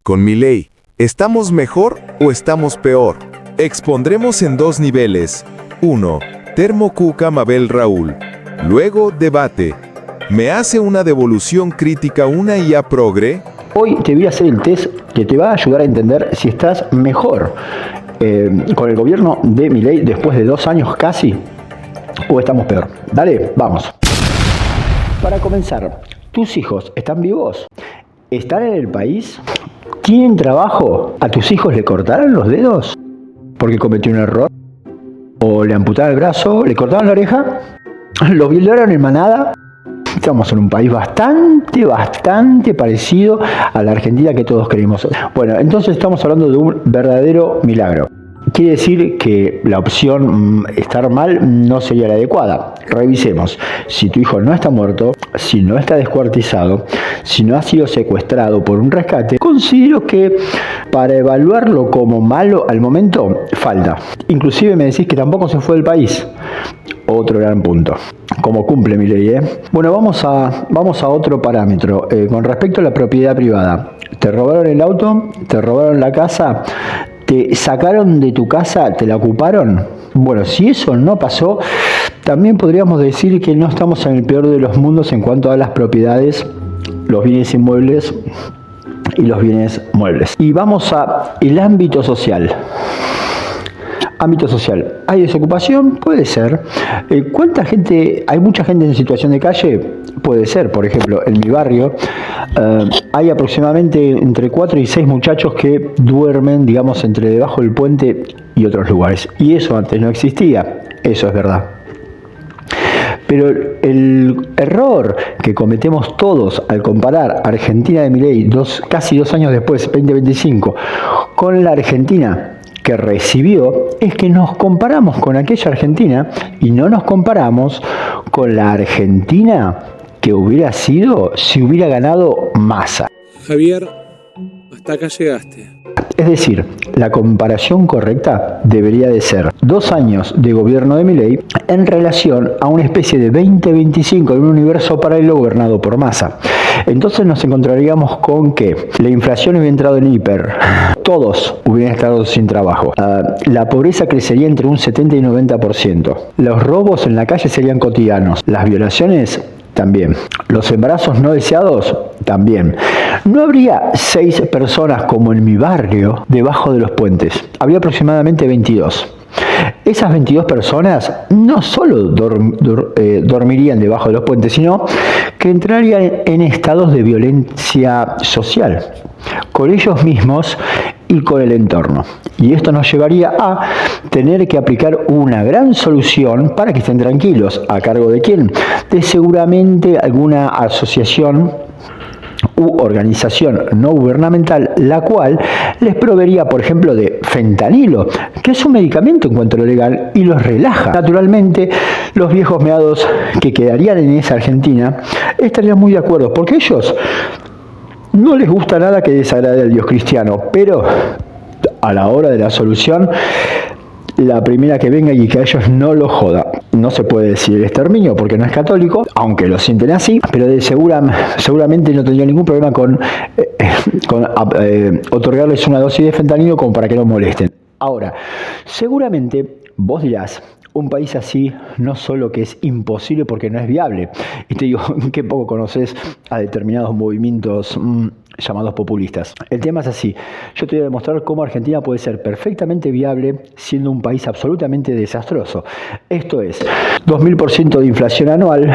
Con Milei, ¿estamos mejor o estamos peor? Expondremos en 2 niveles. 1. Termo Cuca Mabel Raúl. Luego, debate. ¿Me hace una devolución crítica una IA progre? Hoy te voy a hacer el test que te va a ayudar a entender si estás mejor con el gobierno de Milei después de 2 años casi, o estamos peor. Dale, vamos. Para comenzar, ¿tus hijos están vivos? ¿Están en el país? ¿Tienen trabajo? ¿A tus hijos le cortaron los dedos porque cometió un error? ¿O le amputaron el brazo? ¿Le cortaron la oreja? ¿Lo violaron en manada? Estamos en un país bastante parecido a la Argentina que todos queremos. Bueno, entonces estamos hablando de un verdadero milagro. Quiere decir que la opción estar mal no sería la adecuada. Revisemos. Si tu hijo no está muerto, si no está descuartizado, si no ha sido secuestrado por un rescate, considero que para evaluarlo como malo al momento, falta. Inclusive me decís que tampoco se fue del país. Otro gran punto. Como cumple Milei, Bueno, vamos a otro parámetro. Con respecto a la propiedad privada. ¿Te robaron el auto? ¿Te robaron la casa? ¿Te sacaron de tu casa? ¿Te la ocuparon? Bueno, si eso no pasó, también podríamos decir que no estamos en el peor de los mundos en cuanto a las propiedades, los bienes inmuebles y los bienes muebles. Y vamos a el ámbito social. Ámbito social. ¿Hay desocupación? Puede ser. ¿Cuánta gente? ¿Hay mucha gente en situación de calle? Puede ser. Por ejemplo, en mi barrio hay aproximadamente entre 4 y 6 muchachos que duermen, digamos, entre debajo del puente y otros lugares. Y eso antes no existía. Eso es verdad. Pero el error que cometemos todos al comparar Argentina de Milei casi 2 años después, 2025, con la Argentina que recibió, es que nos comparamos con aquella Argentina y no nos comparamos con la Argentina que hubiera sido si hubiera ganado Massa. Javier, hasta acá llegaste. Es decir, la comparación correcta debería de ser 2 años de gobierno de Milei en relación a una especie de 2025 en un universo paralelo gobernado por Massa. Entonces nos encontraríamos con que la inflación hubiera entrado en hiper, todos hubieran estado sin trabajo, la pobreza crecería entre un 70 y 90%, los robos en la calle serían cotidianos, las violaciones también, los embarazos no deseados también. No habría 6 personas como en mi barrio debajo de los puentes, habría aproximadamente 22. Esas 22 personas no solo dormirían debajo de los puentes, sino que entrarían en estados de violencia social con ellos mismos y con el entorno. Y esto nos llevaría a tener que aplicar una gran solución para que estén tranquilos. ¿A cargo de quién? De seguramente alguna asociación u organización no gubernamental, la cual les proveería, por ejemplo, de fentanilo, que es un medicamento en cuanto a lo legal, y los relaja. Naturalmente, los viejos meados que quedarían en esa Argentina estarían muy de acuerdo, porque ellos no les gusta nada que desagrade al Dios cristiano, pero a la hora de la solución, la primera que venga y que a ellos no lo joda. No se puede decir el exterminio porque no es católico, aunque lo sienten así, pero seguramente no tendría ningún problema con otorgarles una dosis de fentanilo como para que no molesten. Ahora, seguramente vos dirás, un país así no solo que es imposible porque no es viable. Y te digo, qué poco conoces a determinados movimientos llamados populistas. El tema es así. Yo te voy a demostrar cómo Argentina puede ser perfectamente viable siendo un país absolutamente desastroso. Esto es, 2000% de inflación anual,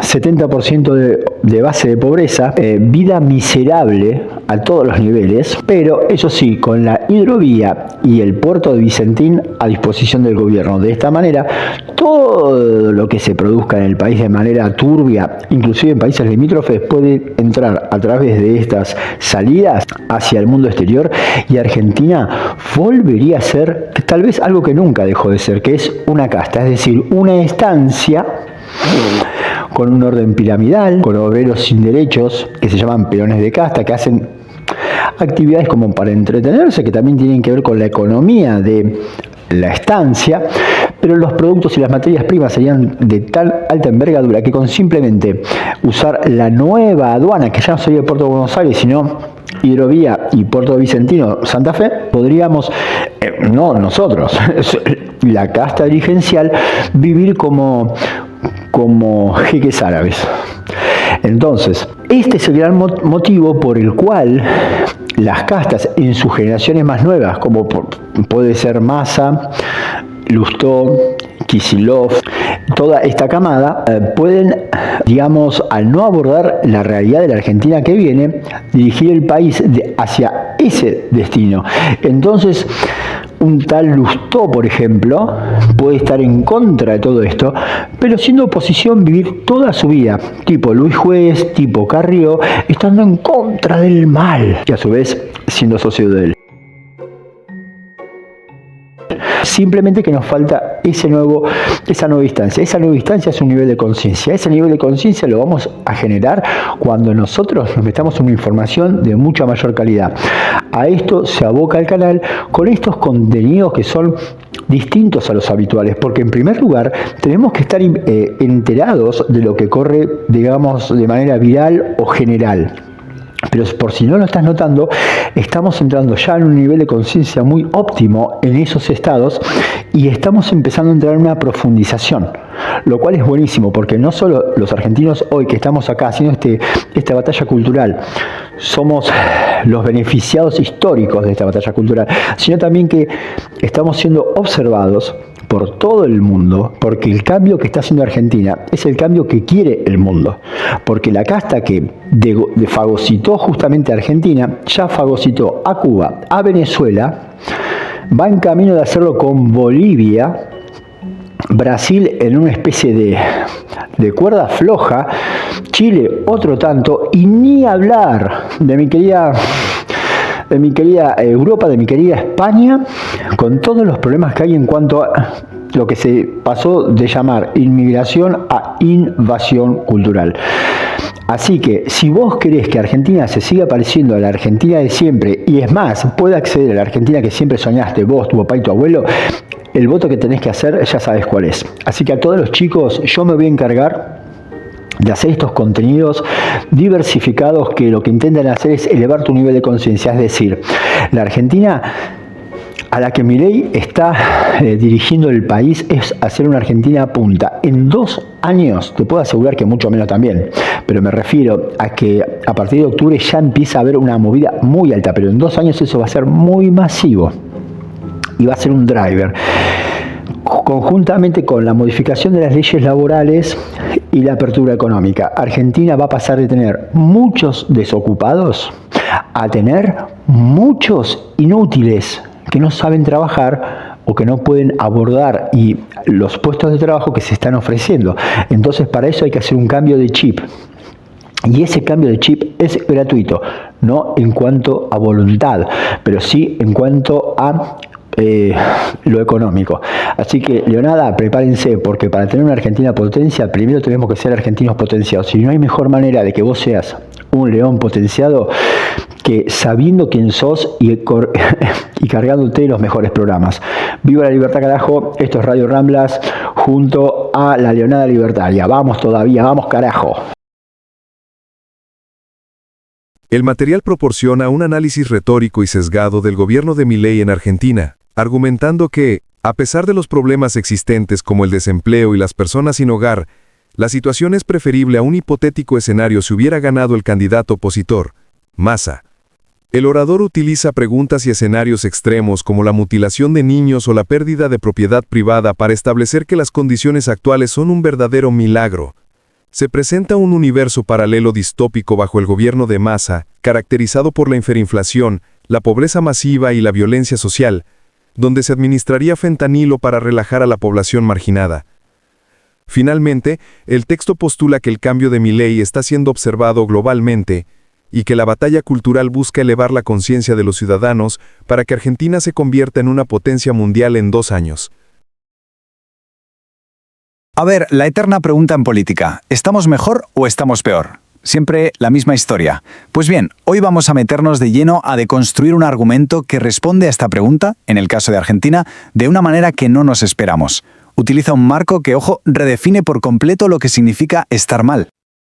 70% de base de pobreza, vida miserable a todos los niveles, pero eso sí, con la hidrovía y el puerto de Vicentín a disposición del gobierno. De esta manera, todo lo que se produzca en el país de manera turbia, inclusive en países limítrofes, puede entrar a través de estas salidas hacia el mundo exterior y Argentina volvería a ser tal vez algo que nunca dejó de ser, que es una casta, es decir, una estancia con un orden piramidal, con obreros sin derechos, que se llaman peones de casta, que hacen actividades como para entretenerse, que también tienen que ver con la economía de la estancia, pero los productos y las materias primas serían de tal alta envergadura que con simplemente usar la nueva aduana, que ya no sería el puerto de Buenos Aires, sino Hidrovía y Puerto Vicentino Santa Fe, podríamos, no nosotros, la casta dirigencial, vivir como jeques árabes. Entonces, este es el gran motivo por el cual las castas en sus generaciones más nuevas, como puede ser Massa, Lustó, Kicillof, toda esta camada, pueden, digamos, al no abordar la realidad de la Argentina que viene, dirigir el país hacia ese destino. Entonces, un tal Lustó, por ejemplo, puede estar en contra de todo esto, pero siendo oposición vivir toda su vida, tipo Luis Juez, tipo Carrió, estando en contra del mal, y a su vez siendo socio de él. Simplemente que nos falta esa nueva instancia. Esa nueva instancia es un nivel de conciencia. Ese nivel de conciencia lo vamos a generar cuando nosotros nos metamos en una información de mucha mayor calidad. A esto se aboca el canal con estos contenidos que son distintos a los habituales, porque en primer lugar tenemos que estar enterados de lo que corre, digamos, de manera viral o general. Pero por si no lo estás notando, estamos entrando ya en un nivel de conciencia muy óptimo en esos estados y estamos empezando a entrar en una profundización, lo cual es buenísimo porque no solo los argentinos hoy que estamos acá haciendo esta batalla cultural somos los beneficiados históricos de esta batalla cultural, sino también que estamos siendo observados por todo el mundo, porque el cambio que está haciendo Argentina es el cambio que quiere el mundo, porque la casta que fagocitó justamente a Argentina, ya fagocitó a Cuba, a Venezuela, va en camino de hacerlo con Bolivia, Brasil en una especie de cuerda floja, Chile otro tanto, y ni hablar de mi querida Europa, de mi querida España, con todos los problemas que hay en cuanto a lo que se pasó de llamar inmigración a invasión cultural. Así que si vos querés que Argentina se siga pareciendo a la Argentina de siempre, y es más, pueda acceder a la Argentina que siempre soñaste, vos, tu papá y tu abuelo, el voto que tenés que hacer ya sabes cuál es. Así que a todos los chicos, yo me voy a encargar de hacer estos contenidos diversificados que lo que intentan hacer es elevar tu nivel de conciencia. Es decir, la Argentina a la que Milei está dirigiendo el país es hacer una Argentina a punta. En 2 años, te puedo asegurar que mucho menos también, pero me refiero a que a partir de octubre ya empieza a haber una movida muy alta, pero en 2 años eso va a ser muy masivo y va a ser un driver. Conjuntamente con la modificación de las leyes laborales y la apertura económica, Argentina va a pasar de tener muchos desocupados a tener muchos inútiles que no saben trabajar o que no pueden abordar y los puestos de trabajo que se están ofreciendo. Entonces, para eso hay que hacer un cambio de chip. Y ese cambio de chip es gratuito, no en cuanto a voluntad, pero sí en cuanto a lo económico. Así que, Leonada, prepárense, porque para tener una Argentina potencia, primero tenemos que ser argentinos potenciados. Y no hay mejor manera de que vos seas un león potenciado que sabiendo quién sos y cargándote los mejores programas. Viva la libertad, carajo. Esto es Radio Ramblas junto a la Leonada Libertaria. Vamos todavía, vamos carajo. El material proporciona un análisis retórico y sesgado del gobierno de Milei en Argentina, argumentando que, a pesar de los problemas existentes como el desempleo y las personas sin hogar, la situación es preferible a un hipotético escenario si hubiera ganado el candidato opositor, Massa. El orador utiliza preguntas y escenarios extremos como la mutilación de niños o la pérdida de propiedad privada para establecer que las condiciones actuales son un verdadero milagro. Se presenta un universo paralelo distópico bajo el gobierno de Massa, caracterizado por la hiperinflación, la pobreza masiva y la violencia social, donde se administraría fentanilo para relajar a la población marginada. Finalmente, el texto postula que el cambio de Milei está siendo observado globalmente y que la batalla cultural busca elevar la conciencia de los ciudadanos para que Argentina se convierta en una potencia mundial en 2 años. A ver, la eterna pregunta en política, ¿estamos mejor o estamos peor? Siempre la misma historia. Pues bien, hoy vamos a meternos de lleno a deconstruir un argumento que responde a esta pregunta, en el caso de Argentina, de una manera que no nos esperamos. Utiliza un marco que, ojo, redefine por completo lo que significa estar mal.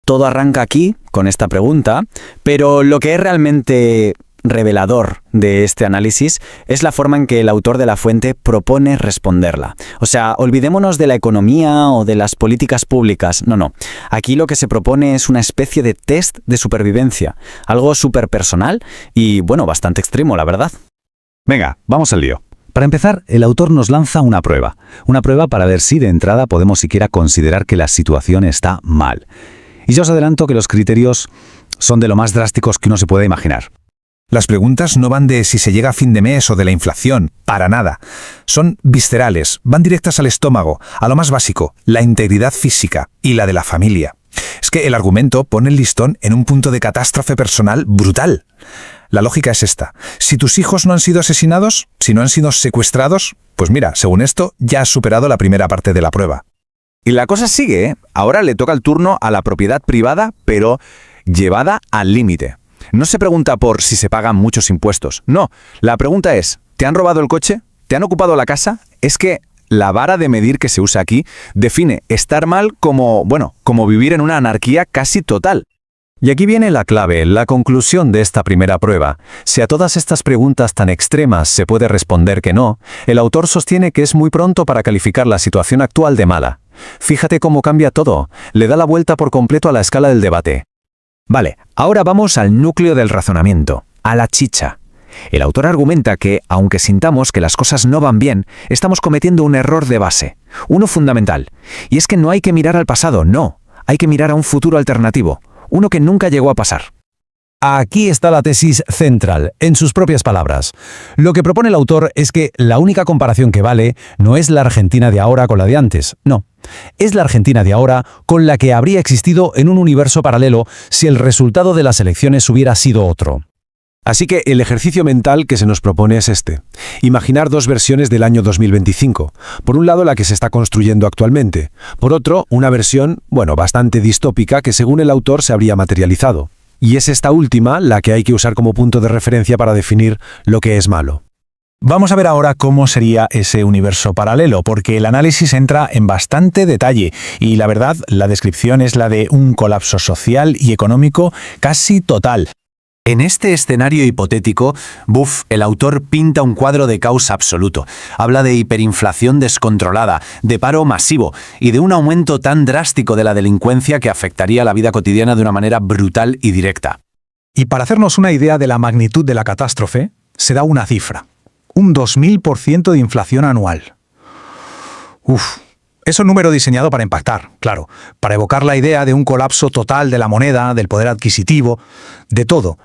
todo arranca aquí, con esta pregunta, pero lo que es realmente revelador de este análisis es la forma en que el autor de la fuente propone responderla. O sea, olvidémonos de la economía o de las políticas públicas. No. Aquí lo que se propone es una especie de test de supervivencia, algo súper personal y, bueno, bastante extremo, la verdad. Venga, vamos al lío. Para empezar, el autor nos lanza una prueba para ver si de entrada podemos siquiera considerar que la situación está mal. Y yo os adelanto que los criterios son de lo más drásticos que uno se puede imaginar. Las preguntas no van de si se llega a fin de mes o de la inflación, para nada. Son viscerales, van directas al estómago, a lo más básico, la integridad física y la de la familia. Es que el argumento pone el listón en un punto de catástrofe personal brutal. La lógica es esta. Si tus hijos no han sido asesinados, si no han sido secuestrados, pues mira, según esto, ya has superado la primera parte de la prueba. Y la cosa sigue, ¿eh? Ahora le toca el turno a la propiedad privada, pero llevada al límite. No se pregunta por si se pagan muchos impuestos. No, la pregunta es, ¿te han robado el coche? ¿Te han ocupado la casa? Es que la vara de medir que se usa aquí define estar mal como vivir en una anarquía casi total. Y aquí viene la clave, la conclusión de esta primera prueba. Si a todas estas preguntas tan extremas se puede responder que no, el autor sostiene que es muy pronto para calificar la situación actual de mala. Fíjate cómo cambia todo, le da la vuelta por completo a la escala del debate. Vale, ahora vamos al núcleo del razonamiento, a la chicha. El autor argumenta que, aunque sintamos que las cosas no van bien, estamos cometiendo un error de base, uno fundamental. Y es que no hay que mirar al pasado, no, hay que mirar a un futuro alternativo, uno que nunca llegó a pasar. Aquí está la tesis central, en sus propias palabras. Lo que propone el autor es que la única comparación que vale no es la Argentina de ahora con la de antes, no. Es la Argentina de ahora con la que habría existido en un universo paralelo si el resultado de las elecciones hubiera sido otro. Así que el ejercicio mental que se nos propone es este. Imaginar dos versiones del año 2025. Por un lado, la que se está construyendo actualmente. Por otro, una versión, bastante distópica que según el autor se habría materializado. Y es esta última la que hay que usar como punto de referencia para definir lo que es malo. Vamos a ver ahora cómo sería ese universo paralelo, porque el análisis entra en bastante detalle y la verdad, la descripción es la de un colapso social y económico casi total. En este escenario hipotético, el autor pinta un cuadro de caos absoluto. Habla de hiperinflación descontrolada, de paro masivo y de un aumento tan drástico de la delincuencia que afectaría la vida cotidiana de una manera brutal y directa. Y para hacernos una idea de la magnitud de la catástrofe, se da una cifra. Un 2000% de inflación anual. Es un número diseñado para impactar, claro, para evocar la idea de un colapso total de la moneda, del poder adquisitivo, de todo.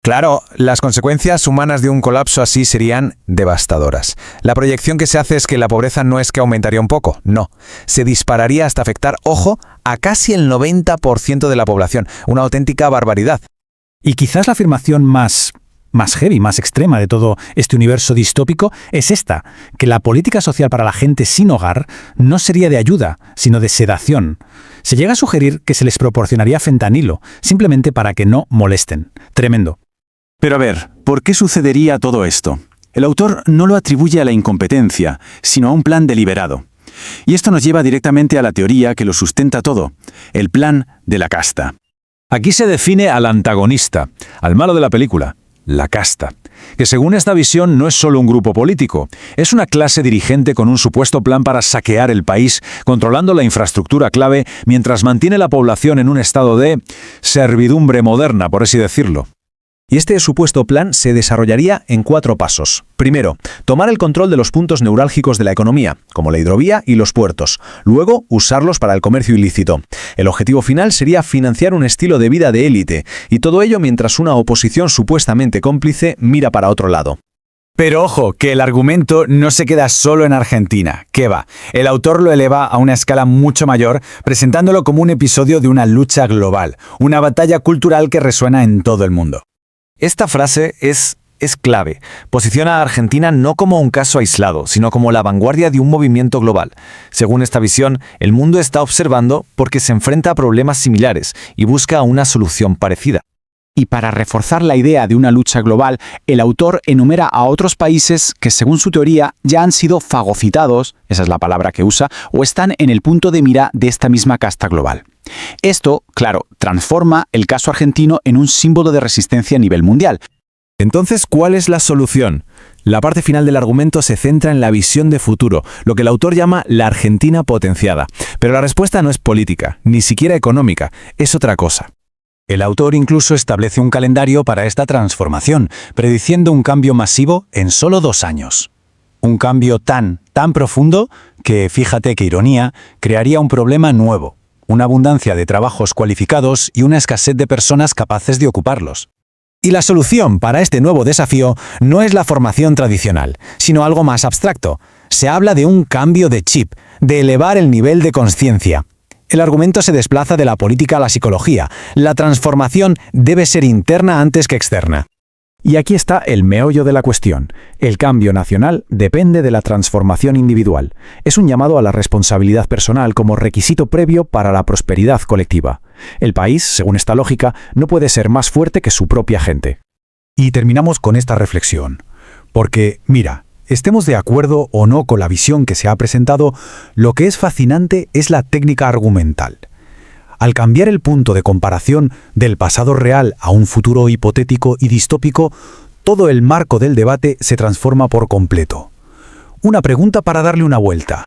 Claro, las consecuencias humanas de un colapso así serían devastadoras. La proyección que se hace es que la pobreza no es que aumentaría un poco, no. Se dispararía hasta afectar, ojo, a casi el 90% de la población. Una auténtica barbaridad. Y quizás la afirmación más heavy, más extrema de todo este universo distópico es esta, que la política social para la gente sin hogar no sería de ayuda, sino de sedación. Se llega a sugerir que se les proporcionaría fentanilo, simplemente para que no molesten. Tremendo. Pero a ver, ¿por qué sucedería todo esto? El autor no lo atribuye a la incompetencia, sino a un plan deliberado. Y esto nos lleva directamente a la teoría que lo sustenta todo, el plan de la casta. Aquí se define al antagonista, al malo de la película, la casta, que según esta visión no es solo un grupo político, es una clase dirigente con un supuesto plan para saquear el país, controlando la infraestructura clave mientras mantiene la población en un estado de servidumbre moderna, por así decirlo. Y este supuesto plan se desarrollaría en 4 pasos. Primero, tomar el control de los puntos neurálgicos de la economía, como la hidrovía y los puertos. Luego, usarlos para el comercio ilícito. El objetivo final sería financiar un estilo de vida de élite, y todo ello mientras una oposición supuestamente cómplice mira para otro lado. Pero ojo, que el argumento no se queda solo en Argentina. ¿Qué va? El autor lo eleva a una escala mucho mayor, presentándolo como un episodio de una lucha global, una batalla cultural que resuena en todo el mundo. Esta frase es clave. Posiciona a Argentina no como un caso aislado, sino como la vanguardia de un movimiento global. Según esta visión, el mundo está observando porque se enfrenta a problemas similares y busca una solución parecida. Y para reforzar la idea de una lucha global, el autor enumera a otros países que, según su teoría, ya han sido fagocitados, esa es la palabra que usa, o están en el punto de mira de esta misma casta global. Esto, claro, transforma el caso argentino en un símbolo de resistencia a nivel mundial. Entonces, ¿cuál es la solución? La parte final del argumento se centra en la visión de futuro, lo que el autor llama la Argentina potenciada. Pero la respuesta no es política, ni siquiera económica, es otra cosa. El autor incluso establece un calendario para esta transformación, prediciendo un cambio masivo en solo 2 años. Un cambio tan profundo que, fíjate qué ironía, crearía un problema nuevo, una abundancia de trabajos cualificados y una escasez de personas capaces de ocuparlos. Y la solución para este nuevo desafío no es la formación tradicional, sino algo más abstracto. Se habla de un cambio de chip, de elevar el nivel de conciencia. El argumento se desplaza de la política a la psicología. La transformación debe ser interna antes que externa. Y aquí está el meollo de la cuestión. El cambio nacional depende de la transformación individual. Es un llamado a la responsabilidad personal como requisito previo para la prosperidad colectiva. El país, según esta lógica, no puede ser más fuerte que su propia gente. Y terminamos con esta reflexión. Porque, mira, estemos de acuerdo o no con la visión que se ha presentado, lo que es fascinante es la técnica argumental. Al cambiar el punto de comparación del pasado real a un futuro hipotético y distópico, todo el marco del debate se transforma por completo. Una pregunta para darle una vuelta.